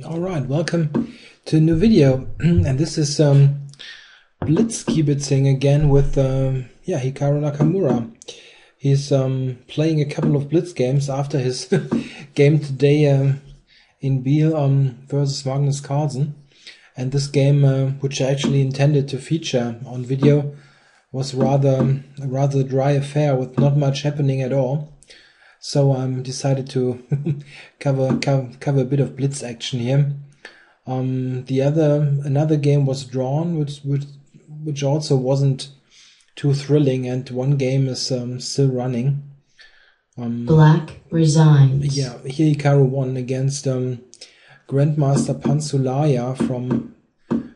Alright, welcome to a new video. And this is Blitz kibitzing again with Hikaru Nakamura. He's playing a couple of Blitz games after his game today in Biel versus Magnus Carlsen. And this game, which I actually intended to feature on video, was a rather dry affair with not much happening at all. So I decided to cover a bit of Blitz action here. Another game was drawn, which also wasn't too thrilling, and one game is still running. Black resigns. Yeah, here Hikaru won against Grandmaster Pulaya from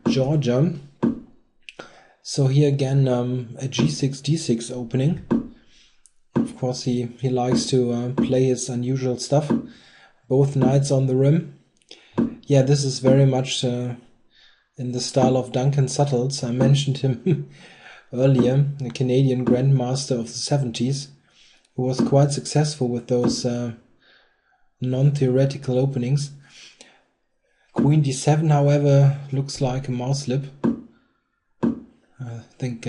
Georgia. So here again a G6 D6 opening. Of course, he likes to play his unusual stuff. Both knights on the rim. Yeah, this is very much in the style of Duncan Suttles. I mentioned him earlier, a Canadian grandmaster of the 70s, who was quite successful with those non-theoretical openings. Queen d7, however, looks like a mouse slip. I think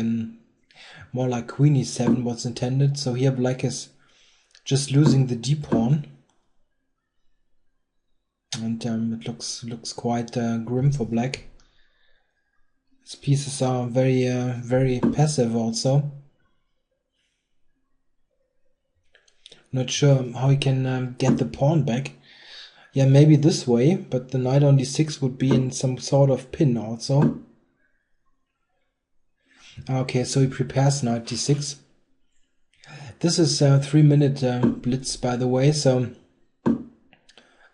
more like Queen e7 was intended. So here black is just losing the d-pawn. And it looks quite grim for black. His pieces are very passive also. Not sure how he can get the pawn back. Yeah, maybe this way, but the knight on d6 would be in some sort of pin also. Okay, so he prepares knight d6. This is a 3-minute blitz, by the way, so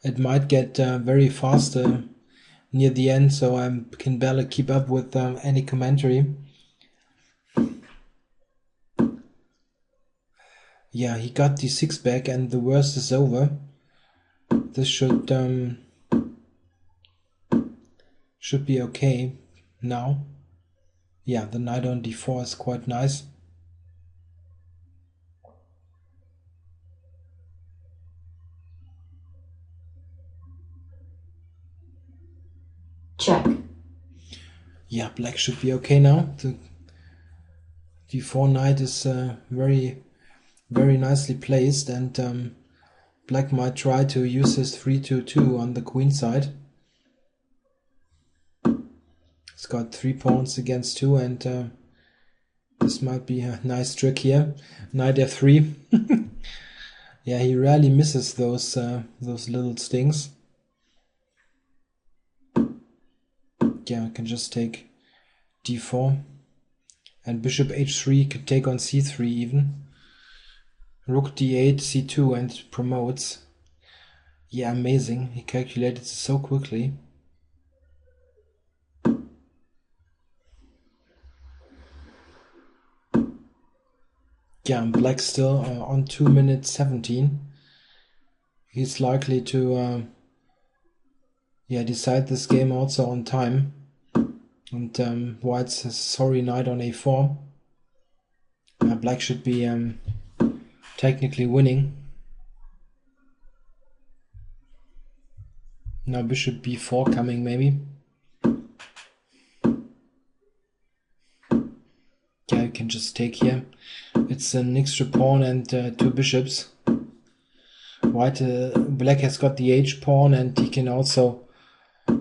it might get very fast near the end, so I can barely keep up with any commentary. Yeah, he got d6 back and the worst is over. This should be okay now. Yeah, the knight on d4 is quite nice. Check. Yeah, black should be okay now. The d4 knight is very nicely placed, and black might try to use his 3-2-2 on the queen side. It's got 3 pawns against 2, and this might be a nice trick here. Knight f3. Yeah, he rarely misses those little stings. Yeah, I can just take d4, and bishop h3 can take on c3 even. Rook d8, c2, and promotes. Yeah, amazing. He calculated so quickly. Yeah, black still on 2 minutes 17. He's likely to decide this game also on time. And white's sorry knight on a4. Black should be technically winning. Now bishop b4 coming maybe. Yeah, you can just take here. It's an extra pawn and 2 bishops. Black has got the h pawn, and he can also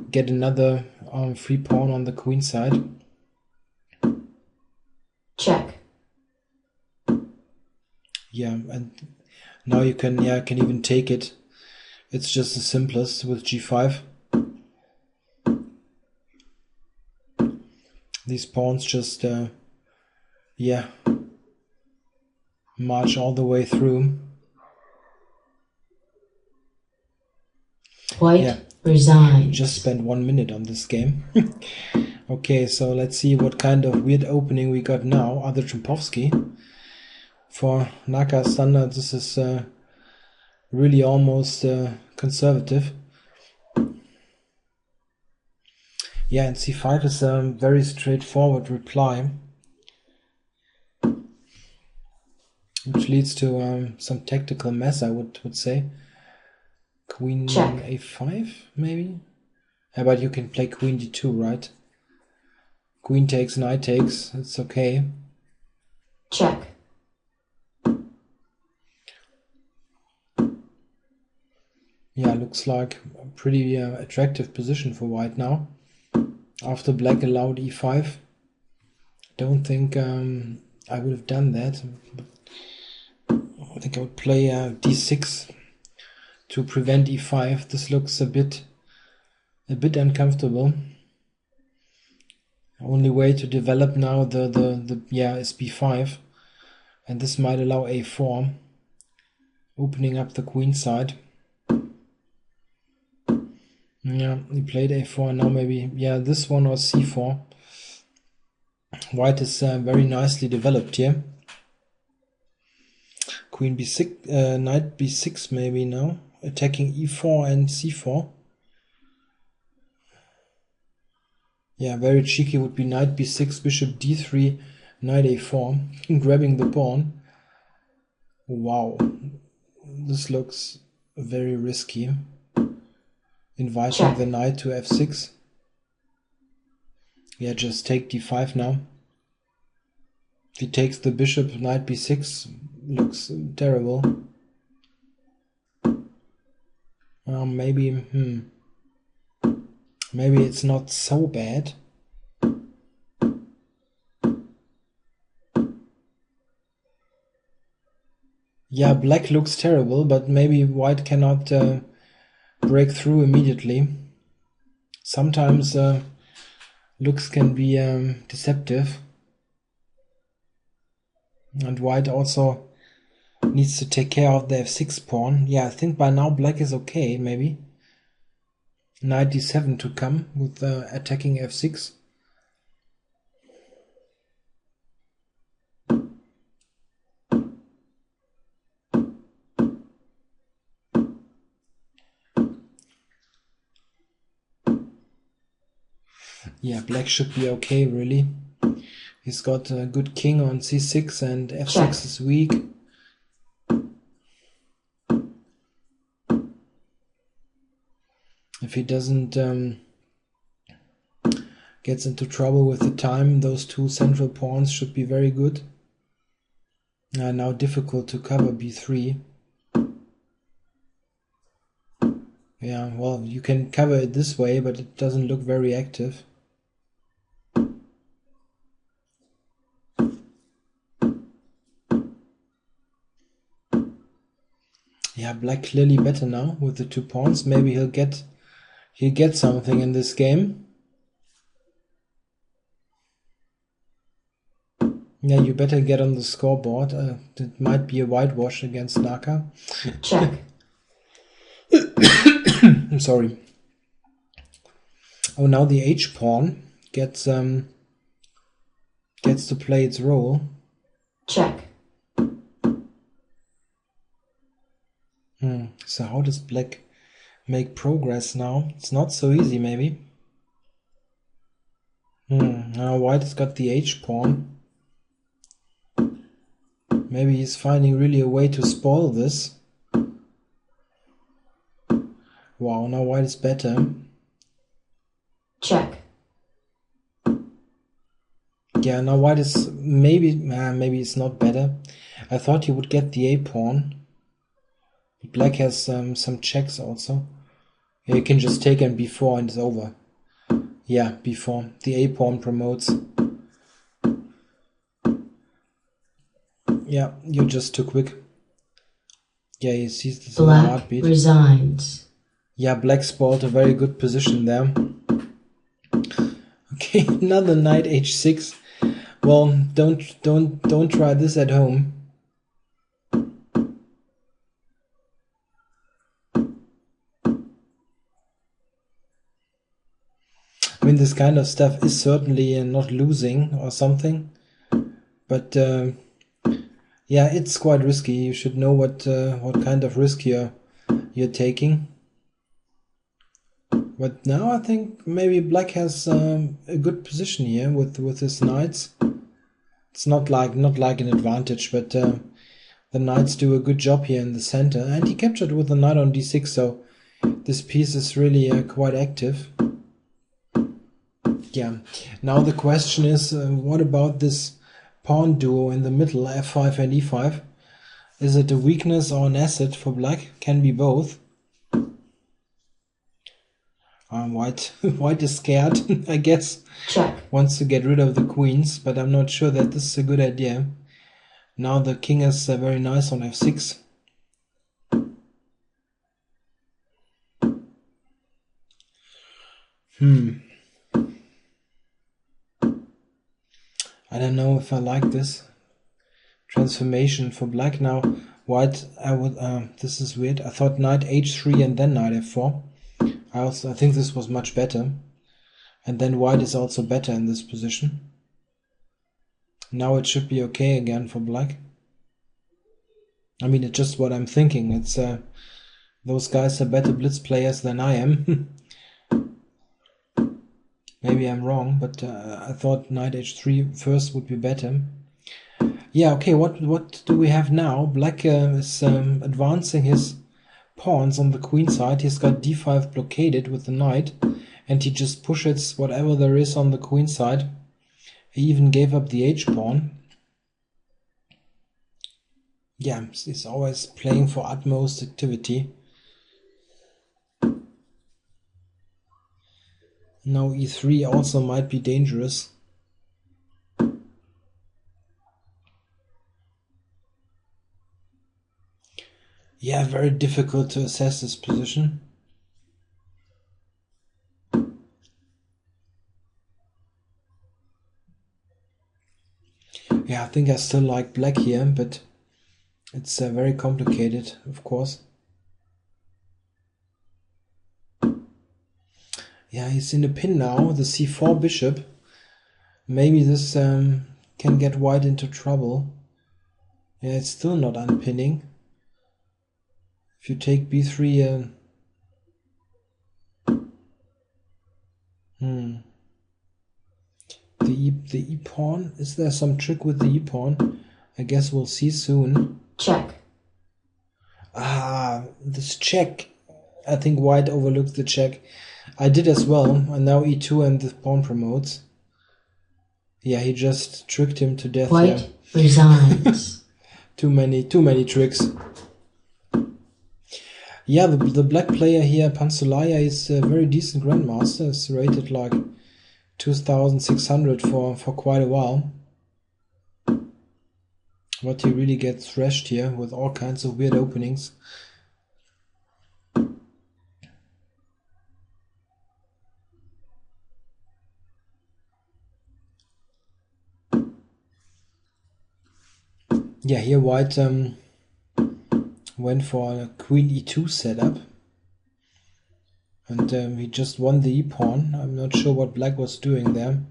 get another free pawn on the queen side. Check. Yeah, and now you can even take it. It's just the simplest with g5. These pawns just march all the way through. White resigns. Just spent 1 minute on this game. Okay, so let's see what kind of weird opening we got now. Other Trumpovsky. For Naka standard, this is really almost conservative. Yeah, and c5 is a very straightforward reply, which leads to some tactical mess, I would say. Queen Check. a5, maybe? But you can play queen d2, right? Queen takes, knight takes, it's okay. Check. Yeah, looks like a pretty attractive position for white now. After black allowed e5. Don't think I would have done that. I think I would play d6 to prevent e5. This looks a bit uncomfortable. Only way to develop now is b5, and this might allow a4, opening up the queen side. Yeah, he played a4, now maybe this one or c4. White is very nicely developed here. Queen b6, knight b6 maybe now, attacking e4 and c4. Yeah, very cheeky would be knight b6, bishop d3, knight a4, grabbing the pawn. Wow, this looks very risky. Inviting the knight to f6. Yeah, just take d5 now. If he takes the bishop, knight b6 looks terrible. Maybe it's not so bad. Yeah, black looks terrible, but maybe white cannot break through immediately. Sometimes looks can be deceptive. And white also needs to take care of the f6 pawn. Yeah, I think by now black is okay, maybe. Knight d7 to come with attacking f6. Yeah, black should be okay, really. He's got a good king on c6 and f6 is weak. If he doesn't gets into trouble with the time, those two central pawns should be very good. Now difficult to cover b3. Yeah, well, you can cover it this way, but it doesn't look very active. Yeah, black clearly better now with the 2 pawns. Maybe he'll get something in this game. Yeah, you better get on the scoreboard. It might be a whitewash against Naka. Check. I'm sorry. Oh, now the H pawn gets to play its role. Check. So how does black make progress now? It's not so easy, maybe. Now white has got the H pawn. Maybe he's finding really a way to spoil this. Wow, now white is better. Check. Yeah, now white is maybe it's not better. I thought he would get the A pawn. Black has some checks also. Yeah, you can just take an b4 and it's over. Yeah, b4. The A pawn promotes. Yeah, you're just too quick. Yeah, he sees this in a heartbeat. Black resigns. Yeah, black spoiled a very good position there. Okay, another knight h6. Well, don't try this at home. I mean, this kind of stuff is certainly not losing or something, but yeah, it's quite risky. You should know what kind of risk you're taking. But now I think maybe black has a good position here with his knights. It's not like an advantage, but the knights do a good job here in the center, and he captured with the knight on d6. So this piece is really quite active. Yeah. Now the question is, what about this pawn duo in the middle, f5 and e5? Is it a weakness or an asset for black? Can be both. White, white is scared, I guess. Check. Wants to get rid of the queens, but I'm not sure that this is a good idea. Now the king is very nice on f6. I don't know if I like this transformation for black. Now white, I would this is weird. I thought knight h3 and then knight f4. I think this was much better. And then white is also better in this position. Now it should be okay again for black. I mean, it's just what I'm thinking. It's those guys are better blitz players than I am. Maybe I'm wrong, but I thought knight h3 first would be better. Yeah, okay, what do we have now? Black is advancing his pawns on the queen side. He's got d5 blockaded with the knight, and he just pushes whatever there is on the queen side. He even gave up the h-pawn. Yeah, he's always playing for utmost activity. Now e3 also might be dangerous. Yeah, very difficult to assess this position. Yeah, I think I still like black here, but it's very complicated, of course. Yeah, he's in a pin now, the c4 bishop. Maybe this can get white into trouble. Yeah, it's still not unpinning. If you take b3, the e-pawn, is there some trick with the e-pawn? I guess we'll see soon. Check. This check. I think white overlooked the check. I did as well, and now e2 and the pawn promotes. Yeah, he just tricked him to death. White resigns. Too many tricks. Yeah, the black player here, Pulaya, is a very decent grandmaster. It's rated like 2,600 for quite a while. But he really gets thrashed here with all kinds of weird openings. Yeah, here white went for a queen e2 setup. And he just won the e-pawn. I'm not sure what black was doing there.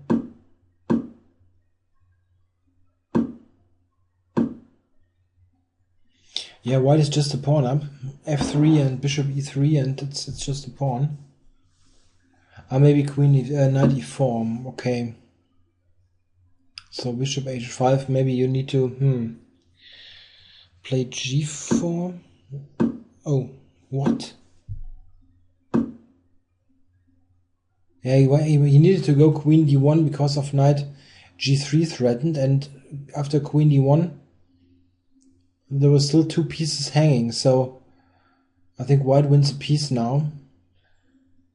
Yeah, white is just a pawn up. f3 and bishop e3, and it's just a pawn. Maybe queen knight e4. Okay. So bishop h5. Maybe you need to play g4. Oh, what? Yeah, he needed to go queen d1 because of knight g3 threatened, and after queen d1 there were still two pieces hanging, so I think white wins a piece now.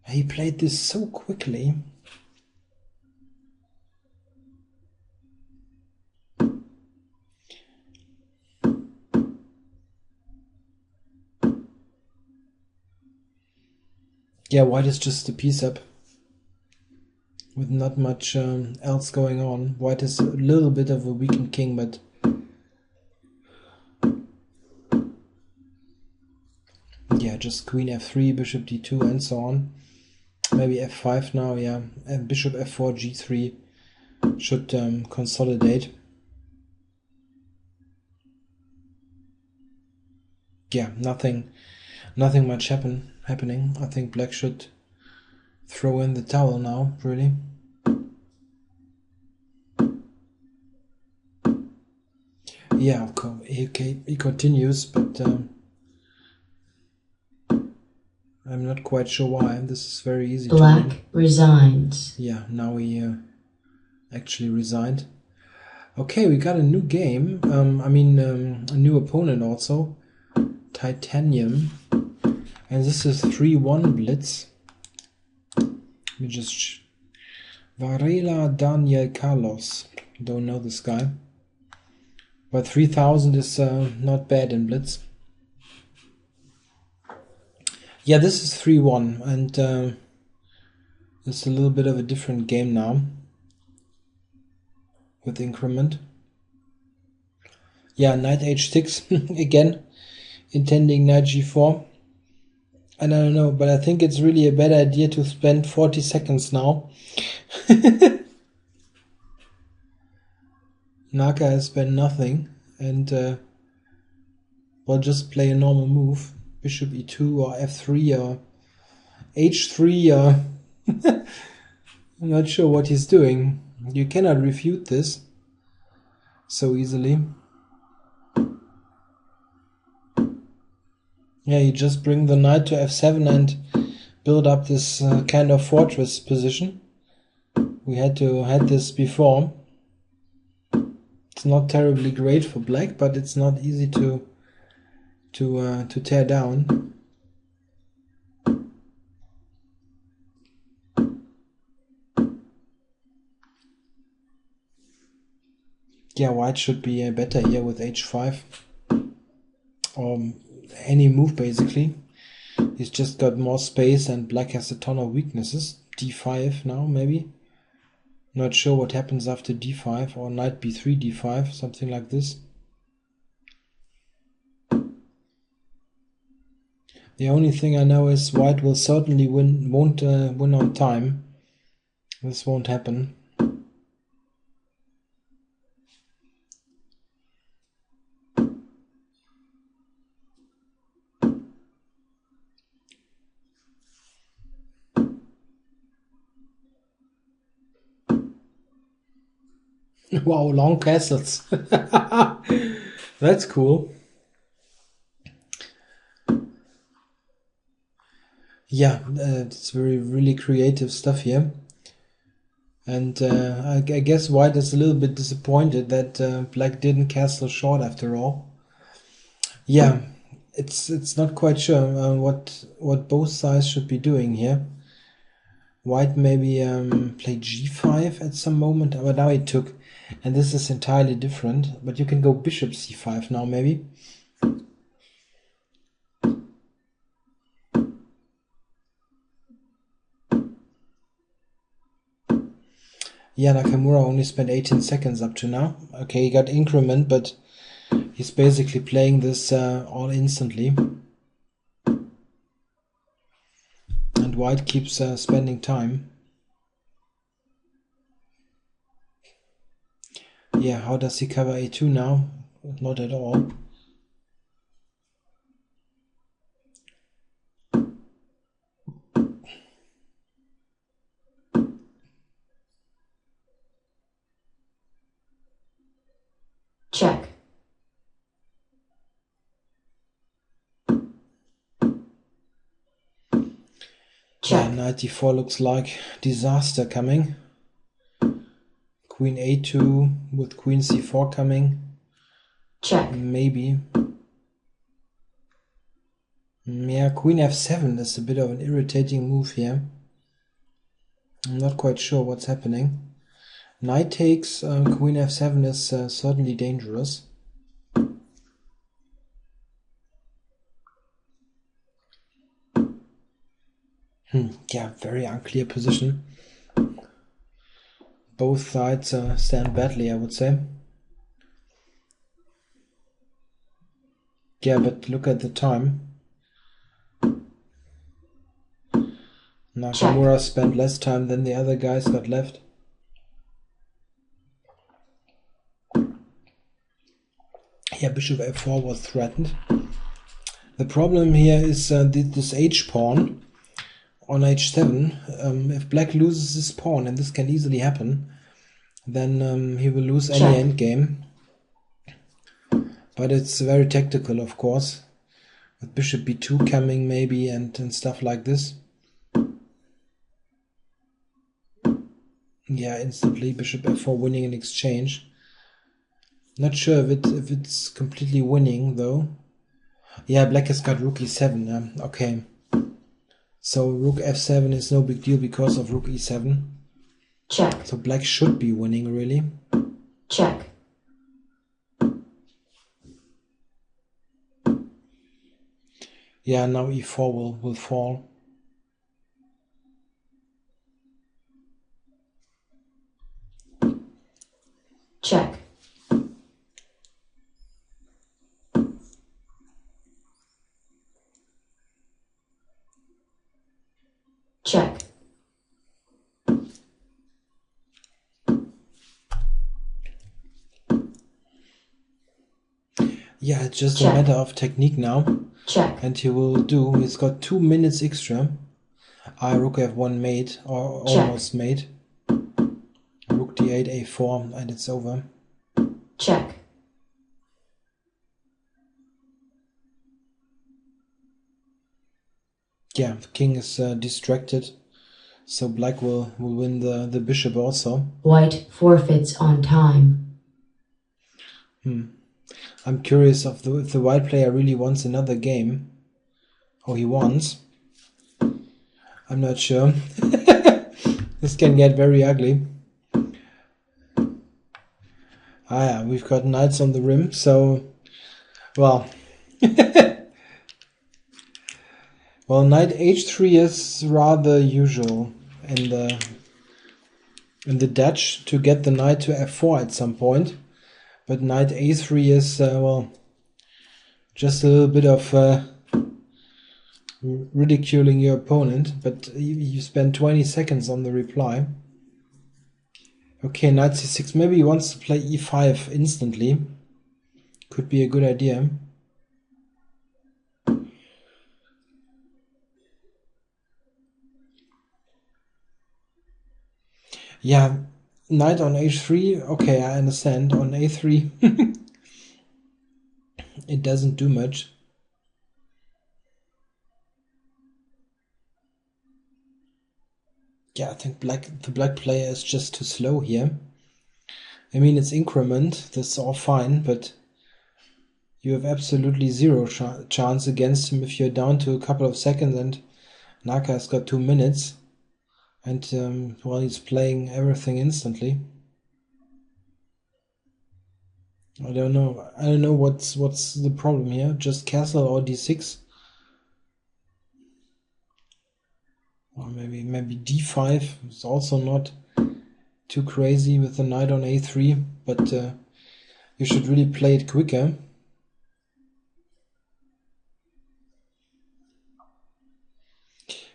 He played this so quickly. Yeah, white is just a piece up with not much else going on. White is a little bit of a weakened king, but yeah, just queen f3, bishop d2, and so on. Maybe f5 now, yeah. And bishop f4, g3 should consolidate. Yeah, nothing much happening. I think black should throw in the towel now, really. Yeah, of course, he continues, but I'm not quite sure why. This is very easy to Black win. resigns. Yeah, now he actually resigned. Okay, we got a new game. I mean, a new opponent also. Titanium. And this is 3-1 Blitz. Let me just... Varela Daniel Carlos. Don't know this guy. But 3000 is not bad in Blitz. Yeah, this is 3-1. And it's a little bit of a different game now. With increment. Yeah, knight h6 again. Intending knight g4. And I don't know, but I think it's really a bad idea to spend 40 seconds now. Naka has spent nothing, and we'll just play a normal move. Bishop e2 or f3 or h3 or... I'm not sure what he's doing. You cannot refute this so easily. Yeah, you just bring the knight to f7 and build up this kind of fortress position. We had this before. It's not terribly great for black, but it's not easy to tear down. Yeah, white should be better here with h5. Or any move basically. He's just got more space and black has a ton of weaknesses. d5 now maybe. Not sure what happens after d5 or knight b3 d5, something like this. The only thing I know is white will certainly won't win on time. This won't happen. Wow, long castles. That's cool. Yeah, it's really creative stuff here. And I guess white is a little bit disappointed that black didn't castle short after all. Yeah, it's not quite sure what both sides should be doing here. White maybe play g5 at some moment, but now he took, and this is entirely different. But you can go bishop c5 now maybe. Yeah, Nakamura only spent 18 seconds up to now. Okay, he got increment, but he's basically playing this all instantly. And white keeps spending time. Yeah, how does he cover a2 now? Not at all. Check. Yeah, knight d4 looks like disaster coming. Queen a2 with queen c4 coming. Check. Maybe. Yeah, queen f7 is a bit of an irritating move here. I'm not quite sure what's happening. Knight takes, queen f7 is certainly dangerous. Yeah, very unclear position. Both sides stand badly, I would say. Yeah, but look at the time. Nakamura spent less time than the other guys got left. Yeah, bishop f4 was threatened. The problem here is this h-pawn on h7. If black loses this pawn, and this can easily happen, then he will lose any endgame. But it's very tactical, of course. With bishop b2 coming maybe and stuff like this. Yeah, instantly bishop f4 winning in exchange. Not sure if it's completely winning though. Yeah, black has got rook e7. Okay. So rook f7 is no big deal because of rook e7. Check. So black should be winning really. Check. Yeah, now e4 will fall. Check. Check. Yeah, it's just Check. a matter of technique now. Check. And he's got 2 minutes extra. Rook f1 mate, or almost mate. Rook d8, a4, and it's over. Check. Yeah, the king is distracted. So black will win the bishop also. White forfeits on time. I'm curious if the white player really wants another game. Oh, he wants. I'm not sure. This can get very ugly. Yeah, we've got knights on the rim, so well. Well, knight h3 is rather usual in the Dutch to get the knight to f4 at some point, but knight a3 is well, just a little bit of ridiculing your opponent, but you spend 20 seconds on the reply. Okay, knight c6. Maybe he wants to play e5 instantly. Could be a good idea. Yeah, knight on h3. Okay, I understand. On a3, it doesn't do much. Yeah, I think the black player is just too slow here. I mean, it's increment. That's all fine, but you have absolutely zero chance against him if you're down to a couple of seconds, and Naka's got 2 minutes. And well, he's playing everything instantly. I don't know what's the problem here. Just castle or d6, or maybe d5 is also not too crazy with the knight on a3. But you should really play it quicker.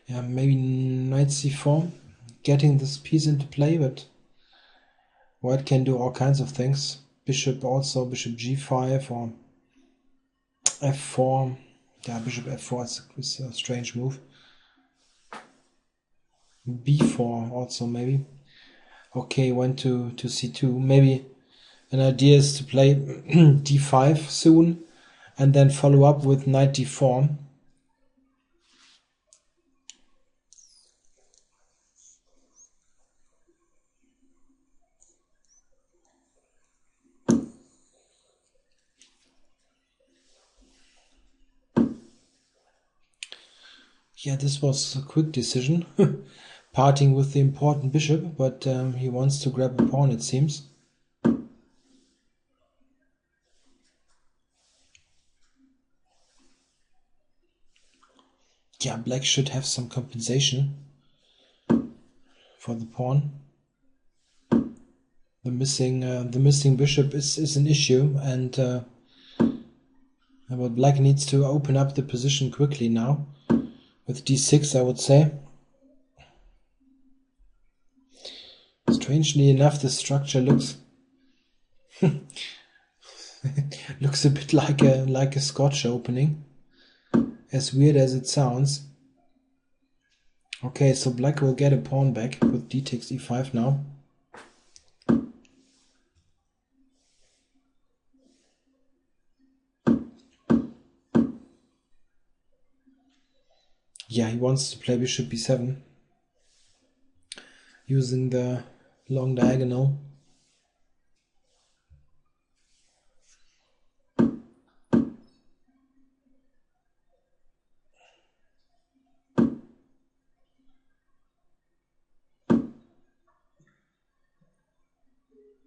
Yeah, maybe knight c4, getting this piece into play, but white can do all kinds of things. Bishop also, bishop g5 or f4. Yeah, bishop f4 is a strange move. b4 also maybe. Okay, went to c2. Maybe an idea is to play d5 soon and then follow up with knight d4. Yeah, this was a quick decision. Parting with the important bishop, but he wants to grab a pawn, it seems. Yeah, black should have some compensation for the pawn. The missing bishop is an issue, and but black needs to open up the position quickly now with d6, I would say. Strangely enough, the structure looks looks a bit like a Scotch opening, as weird as it sounds. Okay, so black will get a pawn back with d takes e5 now. yeah, he wants to play bishop b7 using the long diagonal.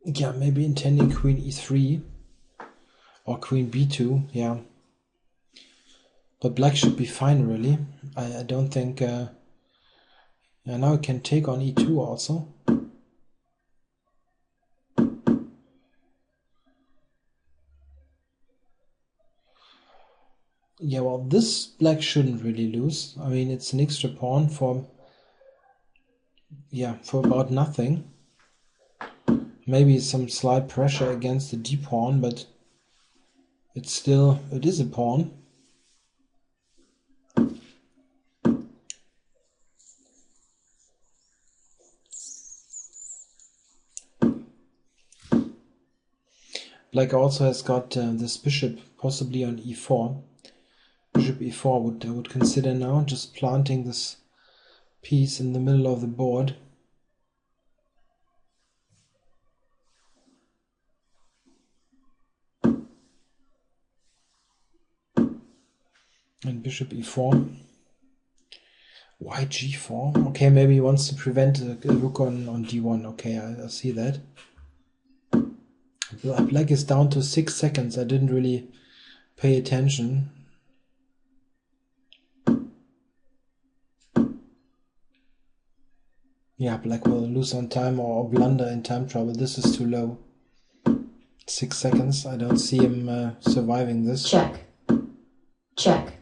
Yeah, maybe intending queen e3 or queen b2, yeah. But black should be fine, really. I don't think... yeah, now it can take on e2 also. Yeah, well, this black shouldn't really lose. I mean, it's an extra pawn for... yeah, for about nothing. Maybe some slight pressure against the d pawn, but it is a pawn. Black also has got this bishop possibly on e4. Bishop e4 I would consider now, just planting this piece in the middle of the board. And bishop e4. Why g4? Okay, maybe he wants to prevent a rook on d1. Okay, I see that. Black is down to 6 seconds. I didn't really pay attention. Yeah, black will lose on time or blunder in time trouble. This is too low. 6 seconds. I don't see him surviving this. Check. Check.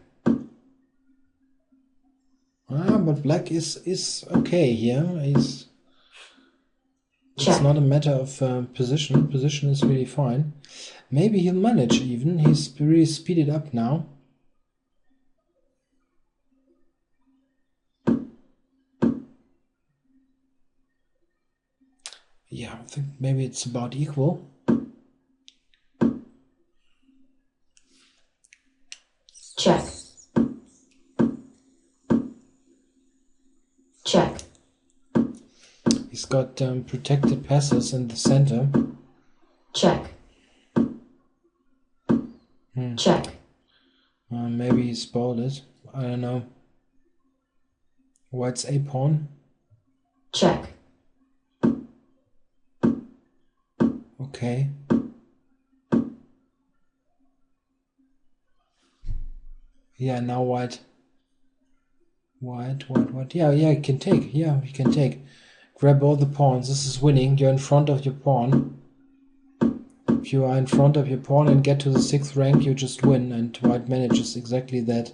But black is okay here. It's Check. not a matter of position. Position is really fine. Maybe he'll manage even. He's really speeded up now. Yeah, I think maybe it's about equal. Check. Check. He's got protected passes in the center. Check. Check. Maybe he spoiled it. I don't know. White's a pawn. Check. Okay. Yeah, now white. White. Yeah, he can take. Yeah, he can take. Grab all the pawns. This is winning. You're in front of your pawn. If you are in front of your pawn and get to the 6th rank, you just win. And white manages exactly that.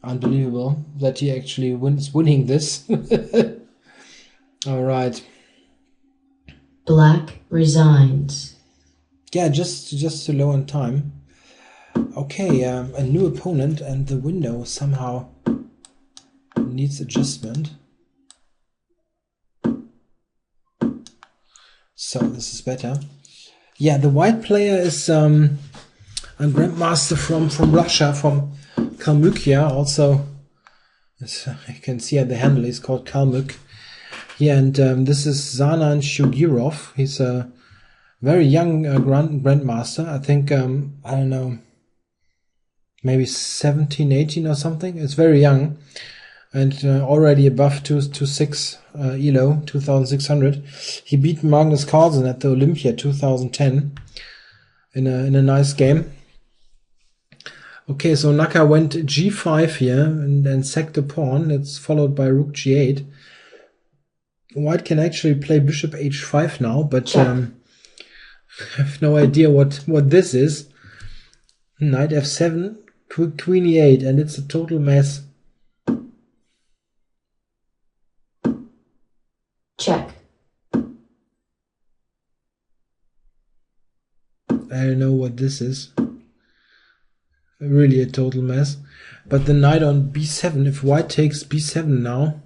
Unbelievable that he actually is winning this. All right. Black resigns. Yeah, just too low on time. Okay, a new opponent, and the window somehow needs adjustment. So this is better. Yeah, the white player is a grandmaster from Russia, from Kalmykia. Also, as you can see at the handle, he's called Kalmyk. Yeah, and this is Zanan Shirov. He's a very young grandmaster. I think, I don't know, maybe 17, 18 or something. It's very young. And already above 226 ELO, 2600. He beat Magnus Carlsen at the Olympia 2010 in a nice game. Okay, so Naka went g5 here and then sacked a pawn. It's followed by rook g8. White can actually play bishop h5 now, but I have no idea what this is. Knight f7, queen e8, and it's a total mess. Check. I don't know what this is. Really a total mess. But the knight on b7, if white takes b7 now,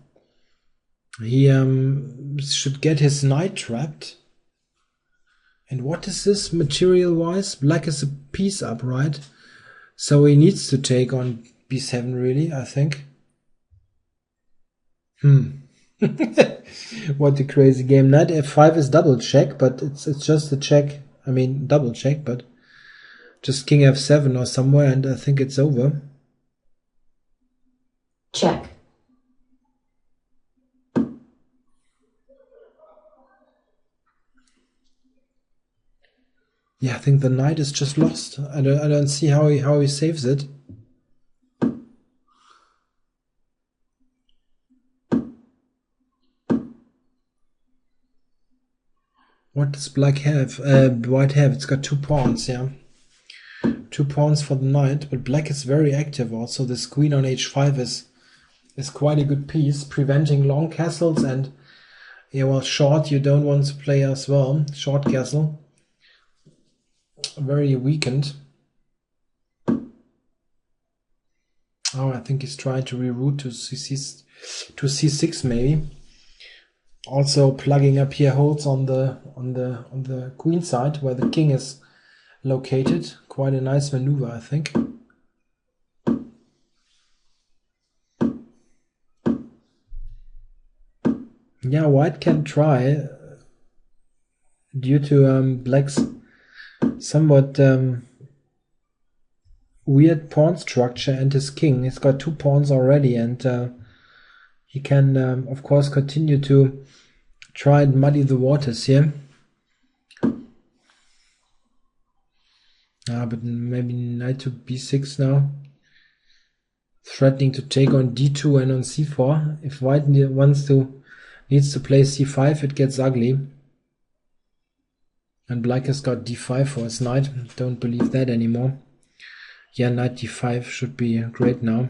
he should get his knight trapped. And what is this material-wise? Black is a piece up, right? So he needs to take on b7, really, I think. What a crazy game. Knight f5 is double check, but it's just a check. I mean, double check, but just king f7 or somewhere, and I think it's over. Check. Yeah, I think the knight is just lost. I don't see how he saves it. What does black have? White have? It's got 2 pawns, yeah. 2 pawns for the knight, but black is very active also. This queen on h5 is quite a good piece, preventing long castles and, yeah, well, short you don't want to play as well. Short castle. Very weakened. Oh, I think he's trying to reroute to c6 maybe. Also plugging up here holds on the queen side where the king is located. Quite a nice maneuver, I think. Yeah, white can try due to black's somewhat weird pawn structure and his king. He's got 2 pawns already, and he can of course continue to try and muddy the waters here. But maybe knight to b6 now. Threatening to take on d2 and on c4. If white needs to play c5, it gets ugly. And black has got d5 for his knight. Don't believe that anymore. Yeah, knight d5 should be great now.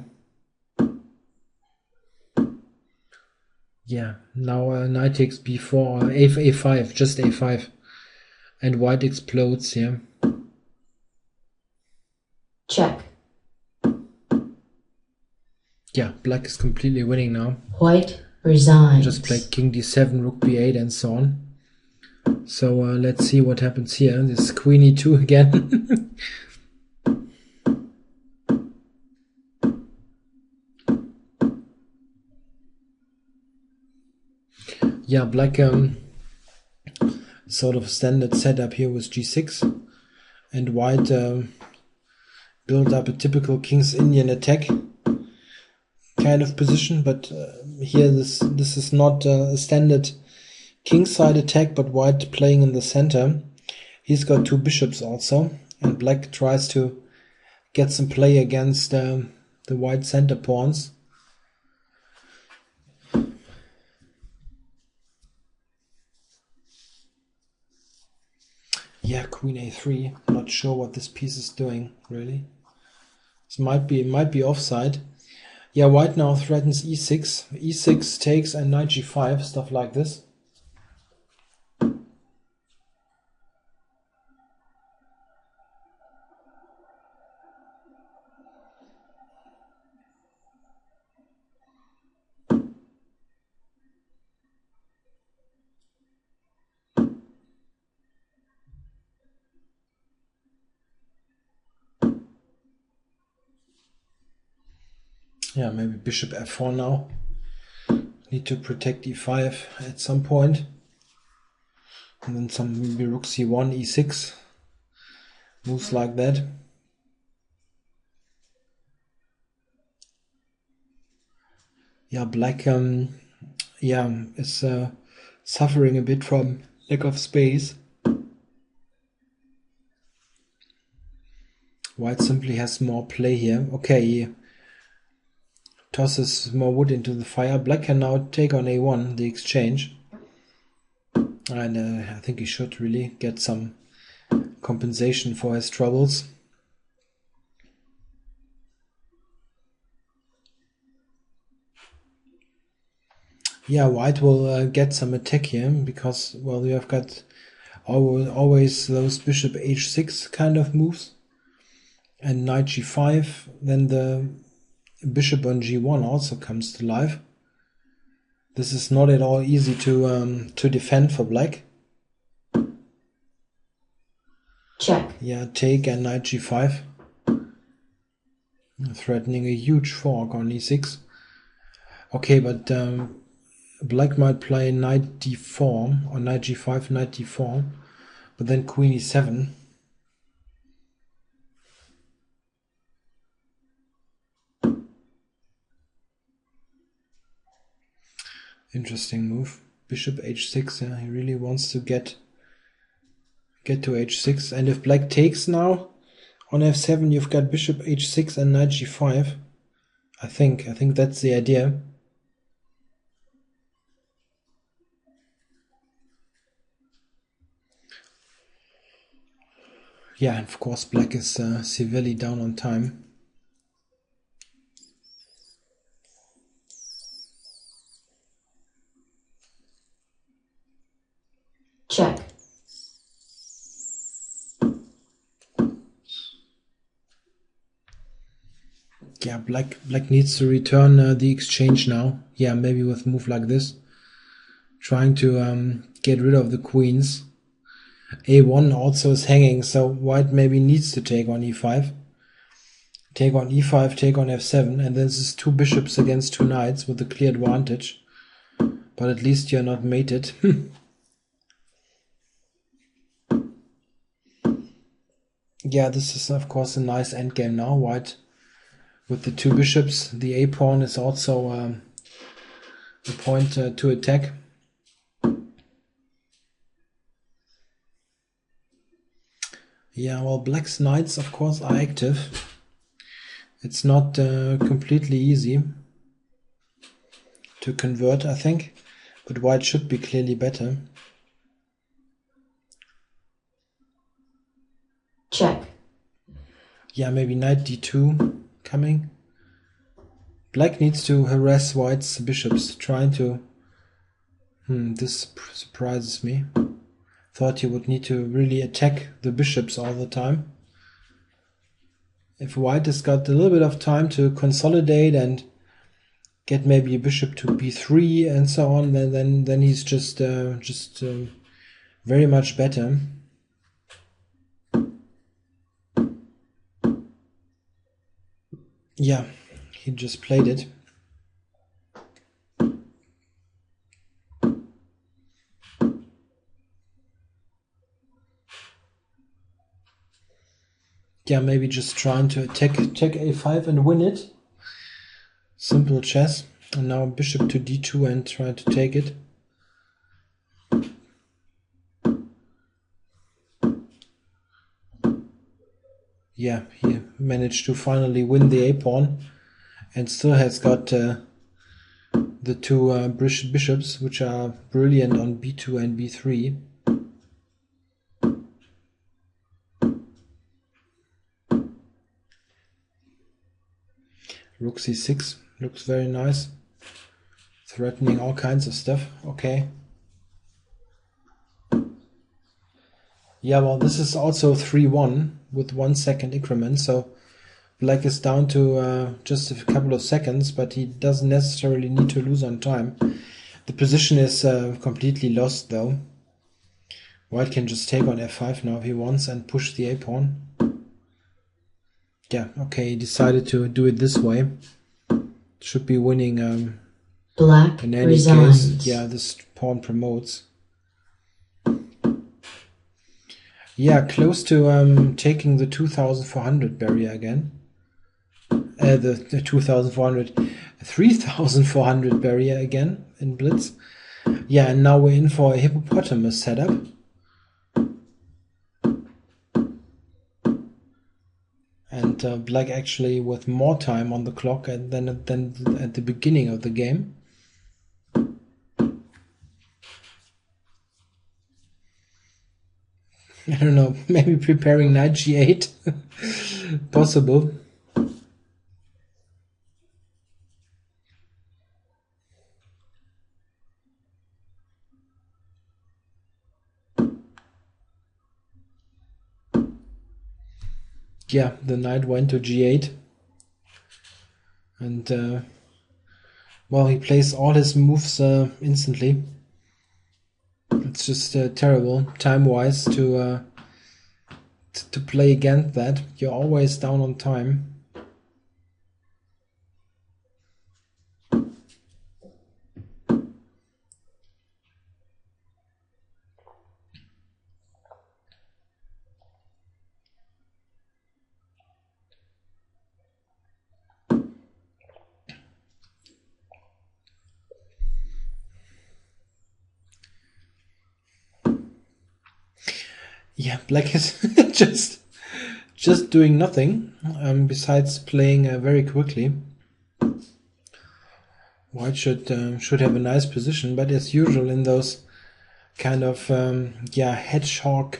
Yeah, now knight takes b4 or a5, just a5. And white explodes here. Check. Yeah, black is completely winning now. White resigns. Just play king d7, rook b8 and so on. So let's see what happens here. This queen e2 again. Yeah, black sort of standard setup here with g6, and white built up a typical King's Indian attack kind of position, but here this is not a standard kingside attack, but white playing in the center. He's got 2 bishops also, and black tries to get some play against the white center pawns. Yeah, queen a3. Not sure what this piece is doing, really. This might be offside. Yeah, white now threatens e6. e6 takes and knight g5, stuff like this. Yeah, maybe bishop f4 now. Need to protect e5 at some point. And then some maybe rook c1, e6. Moves like that. Yeah, black is suffering a bit from lack of space. White simply has more play here. Okay, he tosses more wood into the fire. Black can now take on a1, the exchange. And I think he should really get some compensation for his troubles. Yeah, white will get some attack here, because, well, you have got always those bishop h6 kind of moves. And knight g5, then the bishop on g1 also comes to life. This is not at all easy to defend for black. Check. Yeah, take and knight g5. Threatening a huge fork on e6. Okay, but black might play knight d4 or knight g5, knight d4, but then queen e7. Interesting move. Bishop h6. Yeah, he really wants to get to h6. And if black takes now on f7, you've got bishop h6 and knight g5. I think that's the idea. Yeah, and of course black is severely down on time. Check. Yeah, black needs to return the exchange now. Yeah, maybe with a move like this, trying to get rid of the queens. a1 also is hanging, so white maybe needs to take on e5. Take on e5, take on f7, and this is two bishops against two knights with a clear advantage. But at least you're not mated. Yeah, this is of course a nice endgame now. White with the two bishops. The a-pawn is also a point to attack. Yeah, well, black's knights of course are active. It's not completely easy to convert, I think, but white should be clearly better. Check. Yeah, maybe knight d2 coming. Black needs to harass white's bishops, trying to... this surprises me. Thought you would need to really attack the bishops all the time. If white has got a little bit of time to consolidate and get maybe a bishop to b3 and so on, then he's just very much better. Yeah, he just played it. Yeah, maybe just trying to attack a5 and win it. Simple chess. And now bishop to d2 and try to take it. Yeah, he managed to finally win the a-pawn and still has got the two bishops, which are brilliant on b2 and b3. Rook c6 looks very nice. Threatening all kinds of stuff. Okay. Yeah, well, this is also 3-1 with 1 second increment, so black is down to just a couple of seconds, but he doesn't necessarily need to lose on time. The position is completely lost, though. White can just take on f5 now if he wants and push the a-pawn. Yeah, okay, he decided to do it this way. Should be winning Black in any resigns. case. Yeah, this pawn promotes. Yeah, close to taking the 2400 barrier again. The 2400, 3400 barrier again in Blitz. Yeah, and now we're in for a hippopotamus setup. And black actually with more time on the clock than at the beginning of the game. I don't know, maybe preparing knight g8. Possible. Yeah, the knight went to g8. And well, he plays all his moves instantly. It's just terrible time-wise to play against that. You're always down on time. Yeah, black is just doing nothing besides playing very quickly. White should have a nice position, but as usual in those kind of hedgehog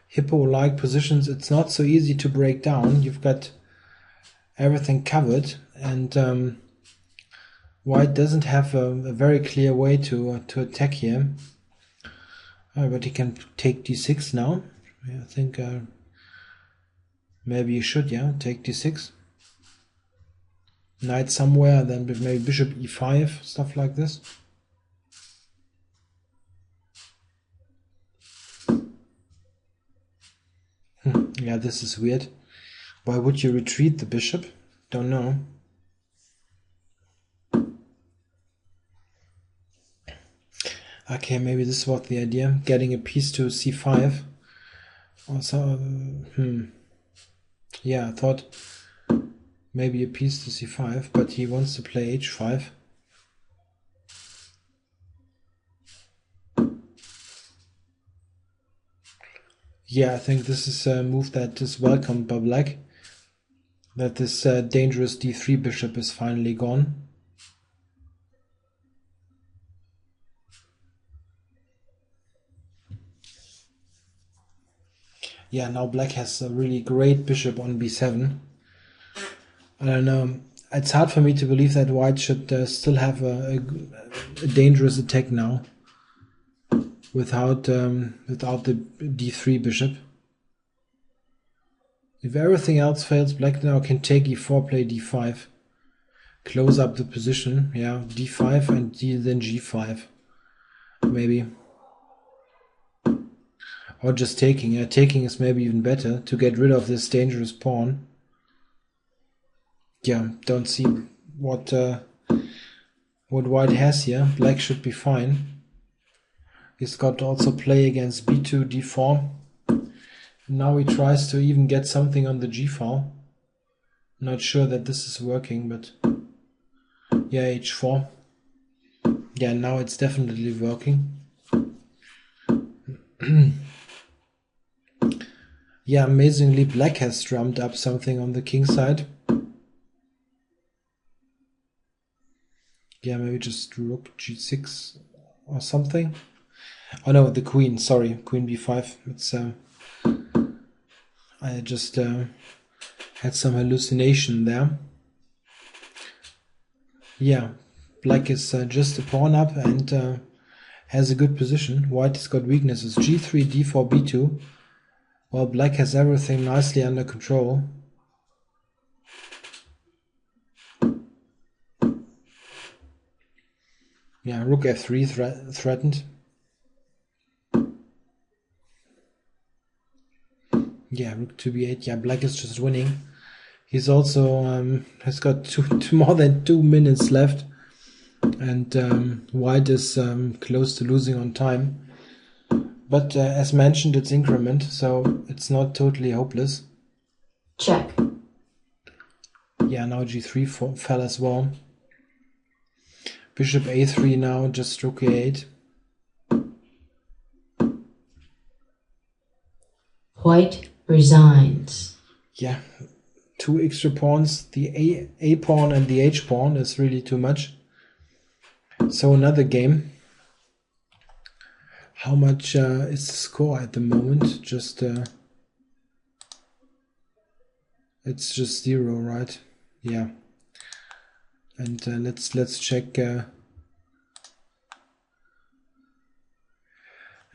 hippo-like positions, it's not so easy to break down. You've got everything covered, and white doesn't have a very clear way to attack here. But he can take d6 now. I think maybe you should, take d6. Knight somewhere, then maybe bishop e5, stuff like this. Yeah, this is weird. Why would you retreat the bishop? Don't know. Okay, maybe this was the idea. Getting a piece to c5. Also, yeah, I thought maybe a piece to c5, but he wants to play h5. Yeah, I think this is a move that is welcomed by black. That this dangerous d3 bishop is finally gone. Yeah, now black has a really great bishop on b7. I don't know. It's hard for me to believe that white should still have a dangerous attack now without the d3 bishop. If everything else fails, black now can take e4, play d5, close up the position. Yeah, d5 and then g5, maybe. Or just taking. Yeah, taking is maybe even better to get rid of this dangerous pawn. Yeah, don't see what white has here. Black should be fine. He's got to also play against b2, d4. Now he tries to even get something on the g-file. Not sure that this is working, but yeah, h4. Yeah, now it's definitely working. Yeah, amazingly, black has drummed up something on the king side. Yeah, maybe just rook g6 or something. Oh no, the queen, sorry, queen b5. It's I just had some hallucination there. Yeah, black is just a pawn up and has a good position. White has got weaknesses, g3, d4, b2. Well, black has everything nicely under control. Yeah, rook f3 threatened. Yeah, rook to b8. Yeah, black is just winning. He's also has got more than 2 minutes left, and white is close to losing on time. But as mentioned, it's increment, so it's not totally hopeless. Check. Yeah, now g3 fell as well. Bishop a3 now, just rook a8. White resigns. Yeah, 2 extra pawns. The a pawn and the h pawn is really too much. So another game. How much is the score at the moment? Just it's just 0, right? Yeah. And let's check.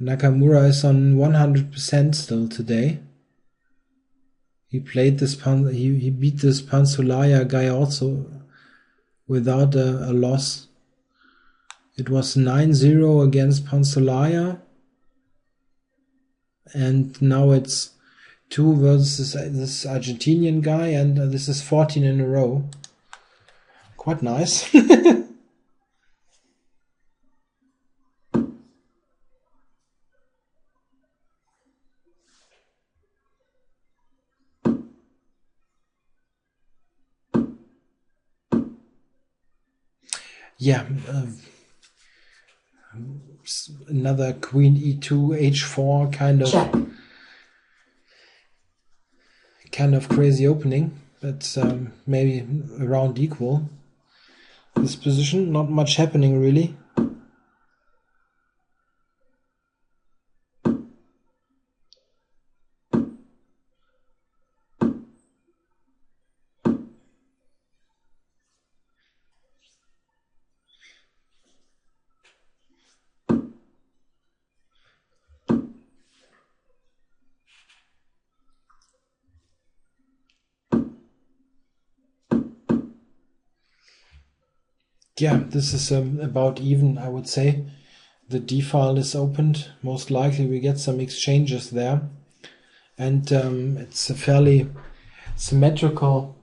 Nakamura is on 100% still today. He played this he beat this Pulaya guy also without a loss. It was 9-0 against Pulaya, and now it's 2 versus this Argentinian guy, and this is 14 in a row. Quite nice. Yeah, another queen e2, h4 kind of Check. kind of crazy opening, but maybe around equal. This position, not much happening really. Yeah, this is about even, I would say. The D file is opened. Most likely we get some exchanges there. And it's a fairly symmetrical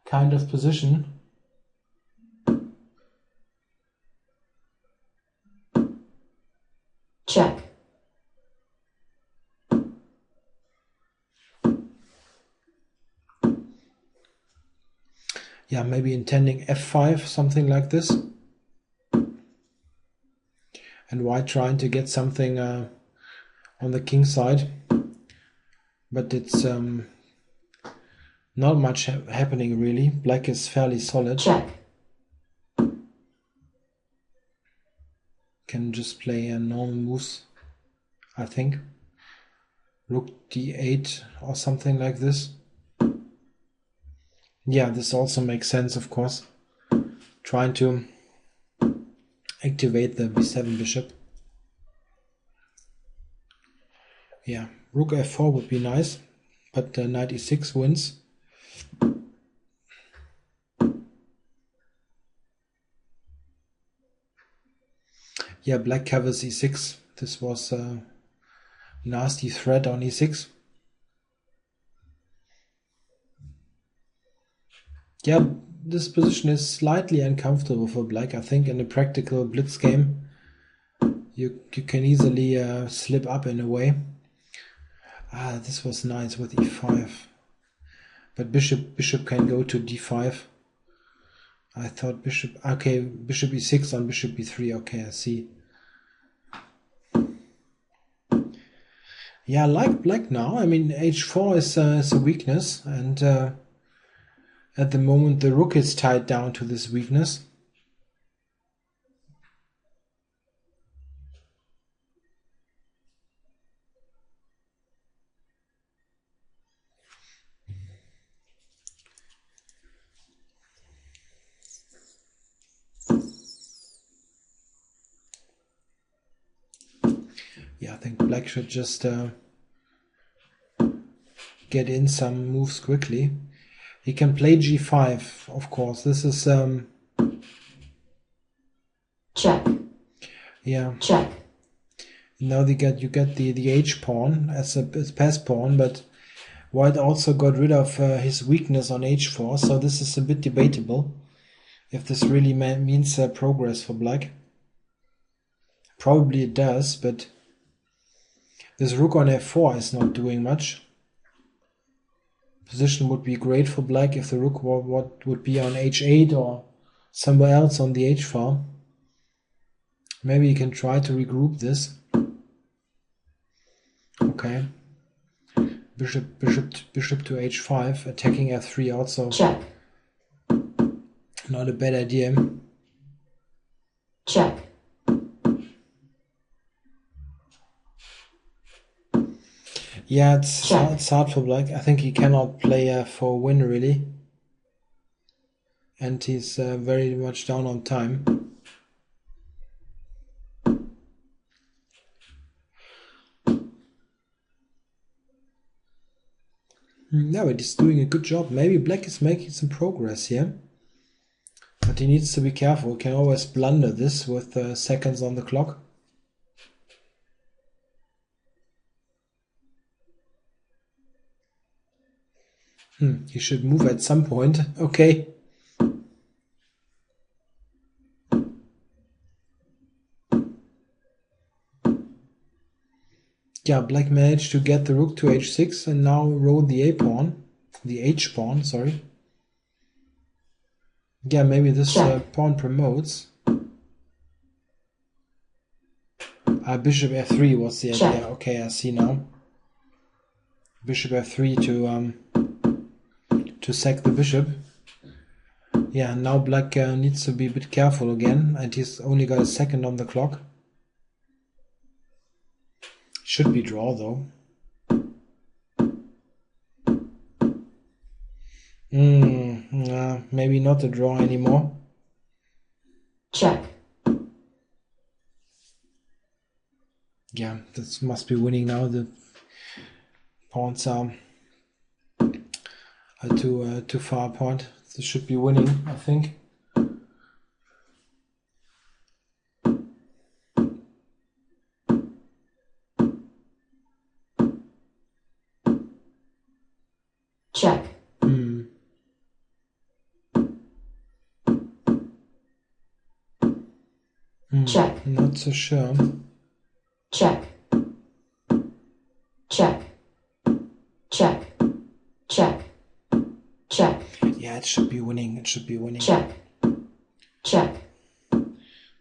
kind of position. Check. Yeah, maybe intending F5, something like this. And white trying to get something on the king side. But it's not much happening really. Black is fairly solid. Check. Can just play normal moves, I think. Rook d8 or something like this. Yeah, this also makes sense, of course. Trying to activate the b7 bishop. Yeah, rook f4 would be nice, but knight e6 wins. Yeah, black covers e6. This was a nasty threat on e6. Yeah, this position is slightly uncomfortable for black. I think in a practical blitz game, you can easily slip up in a way. This was nice with e5. But bishop can go to d5. I thought bishop e6 on bishop e3. Okay, I see. Yeah, I like black now. I mean, h4 is a weakness, and at the moment the rook is tied down to this weakness. Yeah, I think black should just get in some moves quickly. He can play g5, of course. This is check. Yeah. Check. Now you get the h pawn as pass pawn, but white also got rid of his weakness on h4, so this is a bit debatable if this really means progress for black. Probably it does, but this rook on f4 is not doing much. Position would be great for black if the rook would be on h8 or somewhere else on the h file. Maybe you can try to regroup this. Okay. Bishop to h5, attacking f3 also. Check. Not a bad idea. Check. Yeah, it's hard for black. I think he cannot play for a win really. And he's very much down on time. No, but he's doing a good job. Maybe black is making some progress here. But he needs to be careful. He can always blunder this with seconds on the clock. He should move at some point. Okay. Yeah, black managed to get the rook to h6 and now roll the h pawn, sorry. Yeah, maybe this pawn promotes. Bishop f3 was the idea. Okay, I see now. Bishop f3 to to sack the bishop. Yeah, now black needs to be a bit careful again, and he's only got a second on the clock. Should be draw though. Maybe not a draw anymore. Check. Yeah, this must be winning now. The pawns are too far apart. This should be winning, I think. Check. Check. Not so sure. Check. Check. Check. Check. Check. Yeah, it should be winning. It should be winning. Check. Check.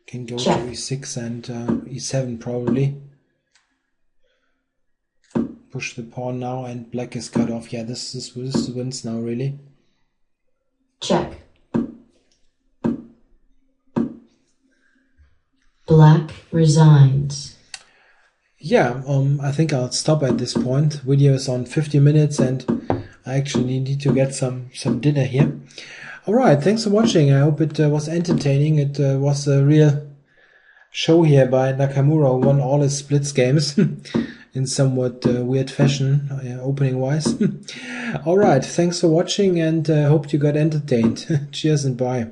Can go Check. to e6 and e7 probably. Push the pawn now, and black is cut off. Yeah, this wins now really. Check. Black resigns. Yeah, I think I'll stop at this point. Video is on 50 minutes and I actually need to get some dinner here. Alright, thanks for watching. I hope it was entertaining. It was a real show here by Nakamura, who won all his Blitz games in somewhat weird fashion, opening wise. Alright, thanks for watching and hope you got entertained. Cheers and bye.